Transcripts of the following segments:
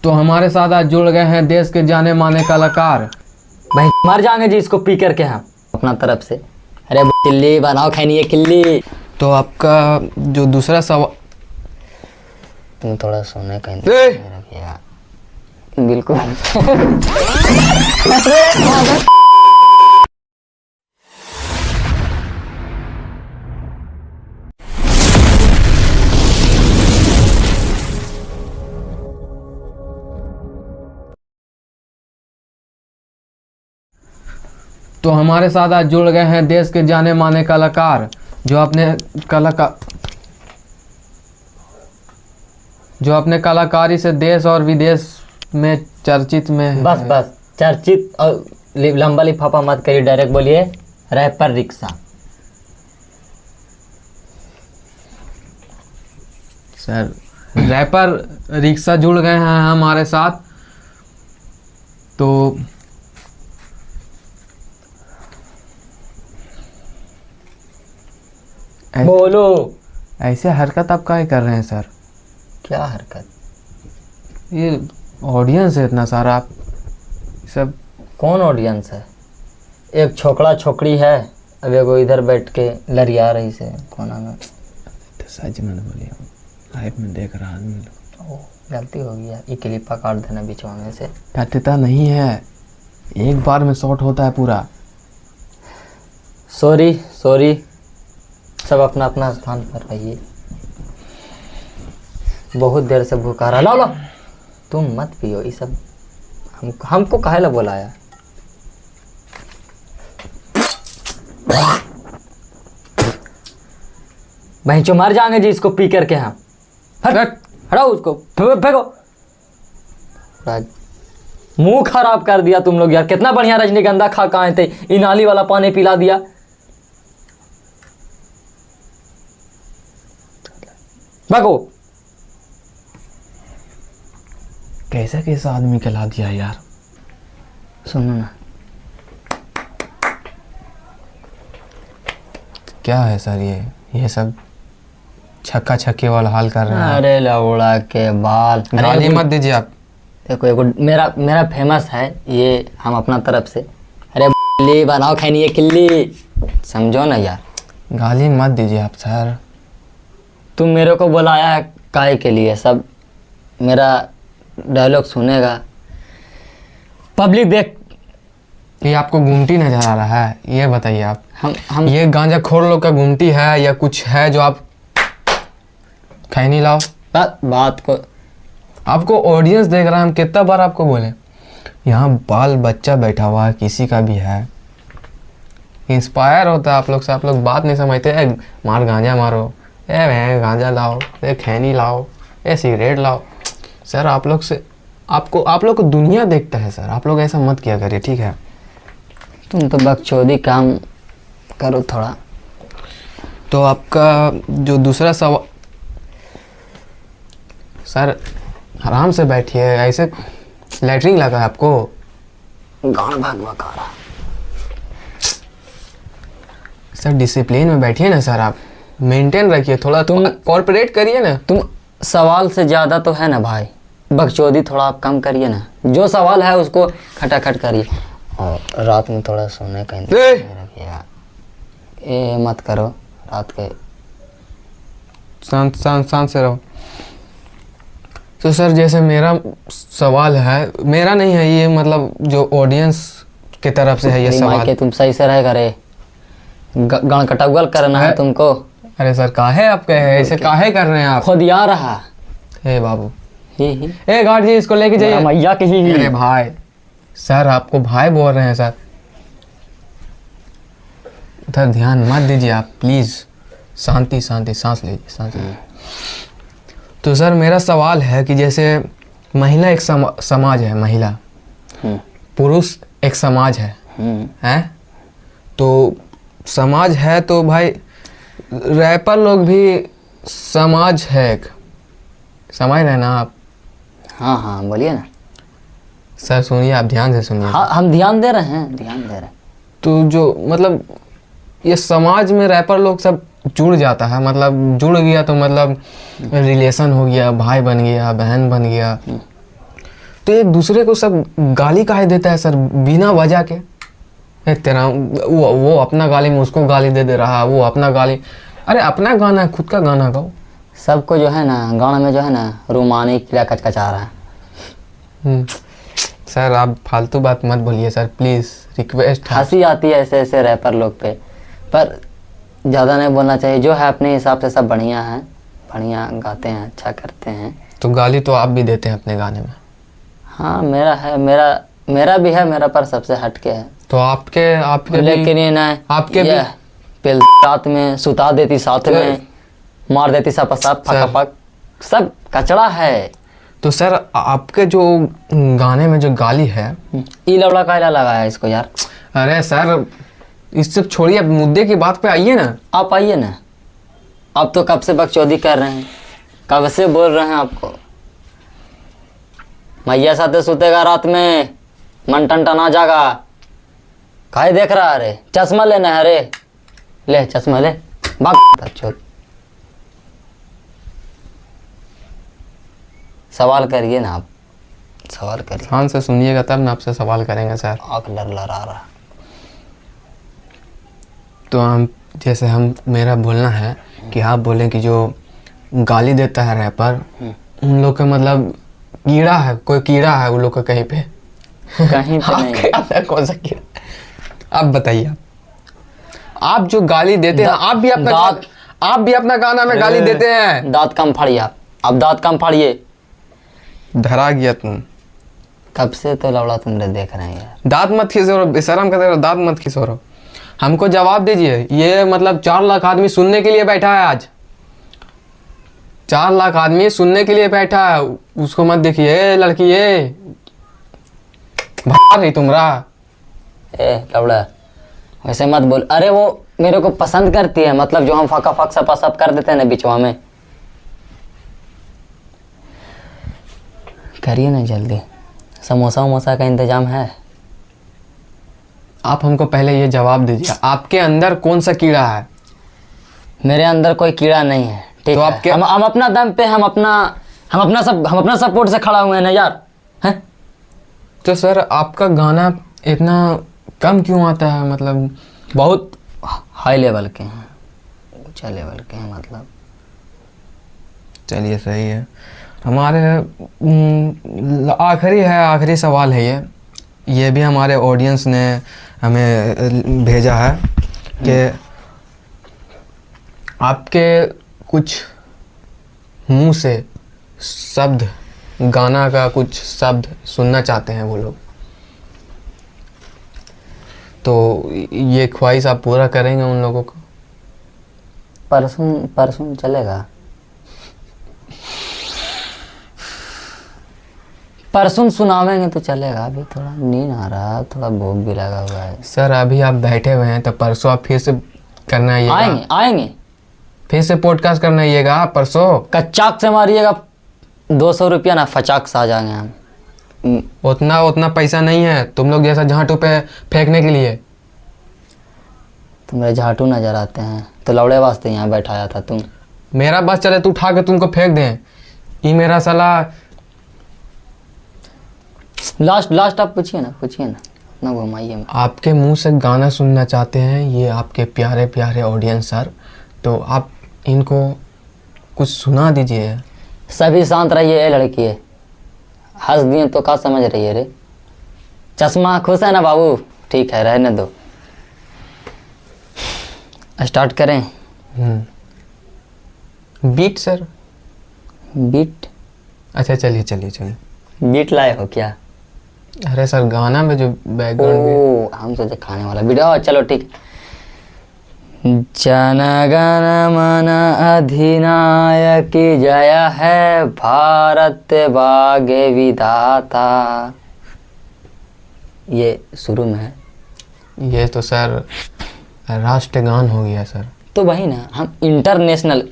तो हमारे साथ आज जुड़ गए हैं देश के जाने माने कलाकार। भाई मर जाएंगे जी इसको पी करके हम अपना तरफ से। अरे किल्ली बनाओ खैनी है किल्ली। तो आपका जो दूसरा सवाल, तुम थोड़ा सोने का इंतजार रखिएगा। बिल्कुल। तो हमारे साथ आज जुड़ गए हैं देश के जाने माने कलाकार जो अपने कलाकारी से देश और विदेश में चर्चित में है। बस चर्चित और लंबा लिफाफा मत करिए, डायरेक्ट बोलिए rapper rickshaw. Sir rapper rickshaw जुड़ गए हैं हमारे साथ। तो बोलो। ऐसे हरकत आप काहे कर रहे हैं सर? क्या हरकत? ये ऑडियंस है इतना सारा, आप सब कौन ऑडियंस है? एक छोकरा छोकरी है, अब एगो इधर बैठ के लड़िया रही से कोना में। तो सच में बोलिए, लाइव में देख रहा आदमी लोग। गलती हो गया, ये क्लिपा काट देना बीच में से। काटता नहीं है, एक बार में शॉर्ट होता है पूरा। सॉरी, सब अपना अपना स्थान पर रहिए। बहुत देर से भूखा रहा। लो तुम मत पियो ये सब, हमको काहे ला बुलाया? भैंचो मर जाएंगे जी इसको पी करके हम। हटाओ उसको, फेंको। मुंह खराब कर दिया तुम लोग यार। कितना बढ़िया रजनीगंधा खा के आए थे, ये नाली वाला पानी पिला दिया। भागो। कैसा आदमी खिला दिया यार। सुनो ना, क्या है सर ये सब छक्का छक्के वाला हाल कर रहे हैं। अरे लौड़ा के बाल, गाली मत दीजिए आप। देखो एगो मेरा फेमस है ये, हम अपना तरफ से। अरे किल्ली बनाओ खैनी है किल्ली, समझो ना यार। गाली मत दीजिए आप सर। तुम मेरे को बुलाया है काहे के लिए? सब मेरा डायलॉग सुनेगा, पब्लिक देख। ये आपको गुमटी नजर आ रहा है, ये बताइए आप। हम ये गांजा खोर लोग का गुमटी है या कुछ है जो आप खैनी लाओ? बात को आपको ऑडियंस देख रहा है, हम कितना बार आपको बोले। यहाँ बाल बच्चा बैठा हुआ है, किसी का भी है, इंस्पायर होता है आप लोग से। आप लोग बात नहीं समझते। मार गांजा मारो, गांजा लाओ, खैनी लाओ, सिगरेट लाओ। सर आप लोग को दुनिया देखता है सर। आप लोग ऐसा मत किया करिए, ठीक है? तुम तो बकचोदी काम करो थोड़ा। तो आपका जो दूसरा सवाल, सर आराम से बैठिए। ऐसे लैटरिन लगा है आपको? गान भाग रहा। सर डिसिप्लिन में बैठिए ना सर, आप मेंटेन रखिए थोड़ा। तुम कॉर्पोरेट करिए ना। तुम सवाल से ज़्यादा तो है ना भाई, बकचोदी थोड़ा आप कम करिए ना। जो सवाल है उसको खटाखट करिए, और रात में थोड़ा सोने का इंतजार रखिएगा। ये मत करो रात के। शांत से रहो। तो सर जैसे मेरा सवाल है, मेरा नहीं है ये, मतलब जो ऑडियंस की तरफ से है ये सवाल। के तुम सही से रह करे, गान कटौगल करना है तुमको। अरे सर काहे आप कहे ऐसे काहे कर रहे हैं आप? खुद आ रहा। हे बाबू, ही ए गार्ड जी इसको लेके जाइए। मैया के ही। अरे भाई, सर आपको भाई बोल रहे हैं सर। उधर ध्यान मत दीजिए आप प्लीज। शांति, सांस लीजिए। तो सर मेरा सवाल है कि जैसे महिला एक समाज है, महिला, पुरुष एक समाज है, हैं? तो समाज है तो भाई रैपर लोग भी समाज है एक, समझ रहे ना आप? हाँ बोलिए ना सर। सुनिए, आप ध्यान से सुनिए। हाँ हम ध्यान दे रहे हैं। तो जो मतलब ये समाज में रैपर लोग सब जुड़ जाता है, मतलब जुड़ गया तो मतलब रिलेशन हो गया, भाई बन गया, बहन बन गया। तो एक दूसरे को सब गाली काहे देता है सर बिना वजह के। तेरा वो अपना गाली में उसको गाली दे रहा है, वो अपना गाली। अरे अपना गाना है, खुद का गाना गाओ। सबको जो है ना गाना में जो है ना रूमानी कीड़ा कचकचा रहा है। सर आप फालतू बात मत बोलिए सर प्लीज़, रिक्वेस्ट है। हंसी आती है ऐसे ऐसे रैपर लोग पे, पर ज़्यादा नहीं बोलना चाहिए। जो है अपने हिसाब से सब बढ़िया है, बढ़िया गाते हैं, अच्छा करते हैं। तो गाली तो आप भी देते हैं अपने गाने में। हाँ मेरा है, मेरा भी है, मेरा पर सबसे हटके है। तो आपके लेकिन ये ना आपके भी पिल रात में सुता देती साथ में, मार देती सब फक सब कचड़ा है। तो सर आपके जो गाने में जो गाली है, ई लवड़ा कायला लगा है इसको यार। अरे सर इस सब छोड़िए, अब मुद्दे की बात पे आइए ना। आप आइए ना, आप तो कब से बकचोदी कर रहे हैं, कब से बोल रहे हैं आपको। मैया साथे सुतेगा रात में, मन टनटना जागा, काहे देख रहा है रे, चश्मा लेना है रे, ले चश्मा ले, बात सवाल करिए ना आप, सवाल करिए। ध्यान से सुनिएगा तब ना आपसे सवाल करेंगे सर। आँख लर रहा। तो हम जैसे मेरा बोलना है कि आप बोलें कि जो गाली देता है रैपर, उन लोग का मतलब कीड़ा है, कोई कीड़ा है उन लोग का कहीं पे। कहीं पे नहीं। आपके अंदर कौन सा कीड़ा? आप बताइए। आप जो गाली देते हैं, आप भी अपना गाना में गाली देते हैं। दांत कम फाड़िए आप दांत कम फाड़िए। धरा गया तुम। कब से तो लवड़ा तुमने देख रहे हैं यार। दांत मत खींचो, बेशरम का तेरा दांत मत खींचो। हमको जवाब दीजिए। ये मतलब 4 लाख आदमी सुनने के लिए बैठा है आज, 4 लाख आदमी सुनने के लिए बैठा है। उसको मत देखिए लड़की, ये भाग रही तुमरा। ए लवड़ा वैसे मत बोल। अरे वो मेरे को पसंद करती है, मतलब जो हम फका फक सपा सब कर देते हैं ना बिचवा में। करिए ना जल्दी, समोसा वमोसा का इंतजाम है। आप हमको पहले ये जवाब दीजिए, आपके अंदर कौन सा कीड़ा है? मेरे अंदर कोई कीड़ा नहीं है, ठीक तो है। आपके हम अपना दम पे हम अपना सपोर्ट से खड़ा हुए हैं ना यार, हैं? तो सर आपका गाना इतना कम क्यों आता है? मतलब बहुत हाई लेवल के हैं, ऊंचा लेवल के हैं मतलब। चलिए सही है। हमारे आखिरी सवाल है ये भी हमारे ऑडियंस ने हमें भेजा है कि आपके कुछ मुंह से शब्द, गाना का कुछ शब्द सुनना चाहते हैं वो लोग। तो ये ख्वाहिश आप पूरा करेंगे उन लोगों को? परसों चलेगा? परसों सुनावेंगे तो चलेगा। अभी थोड़ा नींद आ रहा है, थोड़ा भूख भी लगा हुआ है। सर अभी आप बैठे हुए हैं तो परसों आप फिर से करना आएंगे फिर से पॉडकास्ट करना आइएगा परसों। कच्चाक से मारिएगा 200 रुपया ना, फचाक से आ जाएंगे हम। उतना पैसा नहीं है तुम लोग जैसा झांटू पे फेंकने के लिए। तुम्हारे झाटू नजर आते हैं तो लौड़े वास्ते यहाँ बैठाया था तुम। मेरा बस चले तो उठा के तुमको फेंक दें। ये मेरा साला। लास्ट आप पूछिए ना ना घुमाइए। आपके मुंह से गाना सुनना चाहते हैं ये आपके प्यारे प्यारे ऑडियंस सर, तो आप इनको कुछ सुना दीजिए। सभी शांत रहिए। ये लड़की है, हंस दिए तो क्या समझ रही है रे? चश्मा खुश है ना बाबू? ठीक है, रहने दो। स्टार्ट करें? Beat sir? बीट? अच्छा चलिए। बीट लाए हो क्या? अरे सर गाना में जो बैकग्राउंड हम सोचे खाने वाला वीडियो। चलो ठीक। जन गण मन अधिनायक जय है, भारत भाग्य विधाता। ये शुरू में है। ये तो सर राष्ट्रगान हो गया सर। तो वही ना,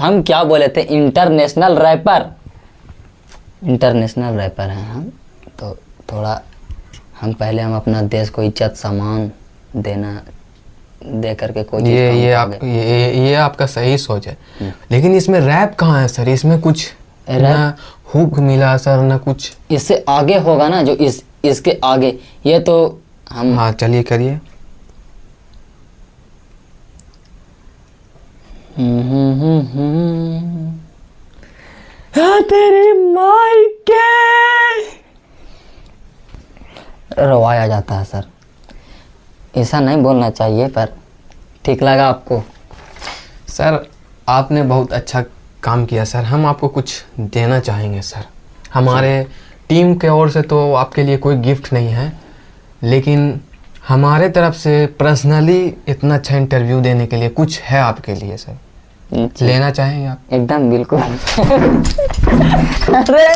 हम क्या बोले थे? इंटरनेशनल रैपर हैं हम। तो थोड़ा हम पहले अपना देश को इज्जत सम्मान दे करके कोई ये आपका सही सोच है, लेकिन इसमें रैप कहाँ है सर? इसमें कुछ ना हुक मिला सर, ना कुछ। इससे आगे होगा ना, जो इसके आगे, ये तो हम। हाँ चलिए करिए। तेरी माई के रवाया जाता है सर, ऐसा नहीं बोलना चाहिए, पर ठीक लगा आपको? सर आपने बहुत अच्छा काम किया सर, हम आपको कुछ देना चाहेंगे सर। हमारे टीम के ओर से तो आपके लिए कोई गिफ्ट नहीं है, लेकिन हमारे तरफ से पर्सनली इतना अच्छा इंटरव्यू देने के लिए कुछ है आपके लिए सर। लेना चाहेंगे आप? एकदम बिल्कुल। अरे